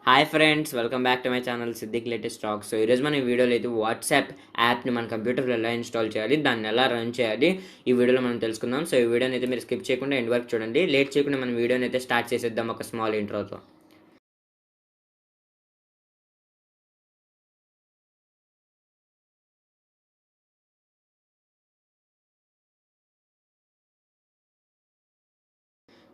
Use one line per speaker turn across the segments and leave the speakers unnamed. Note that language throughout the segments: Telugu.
Hi friends, welcome back to my channel Siddiq latest rocks. So ఈరోజు మన ఈ వీడియోలో అయితే వాట్సాప్ యాప్ని మన కంప్యూటర్లో ఎలా ఇన్స్టాల్ చేయాలి, దాన్ని ఎలా రన్ చేయాలి, ఈ వీడియోలో మనం తెలుసుకుందాం. సో ఈ వీడియోని అయితే మీరు స్కిప్ చేయకుండా ఎండ్ వరకు చూడండి. లేట్ చేయకుండా మన వీడియోని అయితే స్టార్ట్ చేసేద్దాం ఒక స్మాల్ ఇంట్రోతో.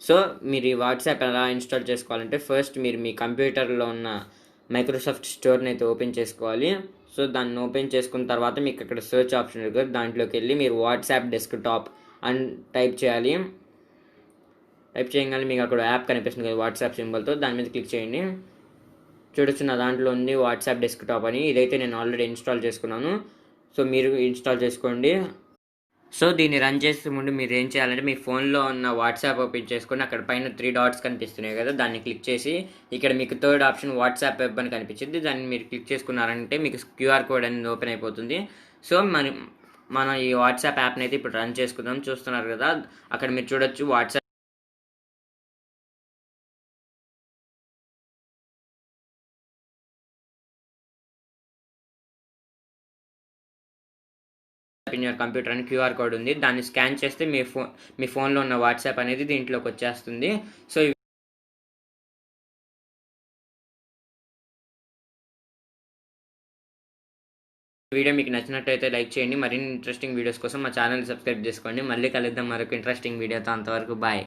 సో మీరు ఈ వాట్సాప్ ఎలా ఇన్స్టాల్ చేసుకోవాలంటే ఫస్ట్ మీరు మీ కంప్యూటర్లో ఉన్న మైక్రోసాఫ్ట్ స్టోర్ని అయితే ఓపెన్ చేసుకోవాలి. సో దాన్ని ఓపెన్ చేసుకున్న తర్వాత మీకు ఇక్కడ సెర్చ్ ఆప్షన్ ఉంటుంది, దాంట్లోకి వెళ్ళి మీరు వాట్సాప్ డెస్క్టాప్ అని టైప్ చేయాలి. టైప్ చేయగానే మీకు అక్కడ యాప్ కనిపిస్తుంది కదా వాట్సాప్ సింబల్తో, దాని మీద క్లిక్ చేయండి. చూడొచ్చు నా దాంట్లో ఉంది వాట్సాప్ డెస్క్టాప్ అని. ఇదైతే నేను ఆల్రెడీ ఇన్స్టాల్ చేసుకున్నాను. సో మీరు ఇన్స్టాల్ చేసుకోండి. సో దీన్ని రన్ చేసే ముందు మీరు ఏం చేయాలంటే మీ ఫోన్లో ఉన్న వాట్సాప్ ఓపెన్ చేసుకొని అక్కడ పైన 3 డాట్స్ కనిపిస్తున్నాయి కదా, దాన్ని క్లిక్ చేసి ఇక్కడ మీకు థర్డ్ ఆప్షన్ వాట్సాప్ వెబ్ అని కనిపించింది, దాన్ని మీరు క్లిక్ చేసుకున్నారంటే మీకు క్యూఆర్ కోడ్ అనేది ఓపెన్ అయిపోతుంది. సో మనం ఈ వాట్సాప్ యాప్ని అయితే ఇప్పుడు రన్ చేసుకుందాం. చూస్తున్నారు కదా, అక్కడ మీరు చూడొచ్చు వాట్సాప్. ఇన్ యువర్ కంప్యూటర్ అని క్యూఆర్ కోడ్ ఉంది, దాన్ని స్కాన్ చేస్తే మీ ఫోన్లో ఉన్న వాట్సాప్ అనేది దీంట్లోకి వచ్చేస్తుంది. సో ఈ వీడియో మీకు నచ్చినట్టయితే లైక్ చేయండి. మరిన్ని ఇంట్రెస్టింగ్ వీడియోస్ కోసం మా ఛానల్ సబ్స్క్రైబ్ చేసుకోండి. మళ్ళీ కలుద్దాం మరొక ఇంట్రెస్టింగ్ వీడియోతో. అంతవరకు బాయ్.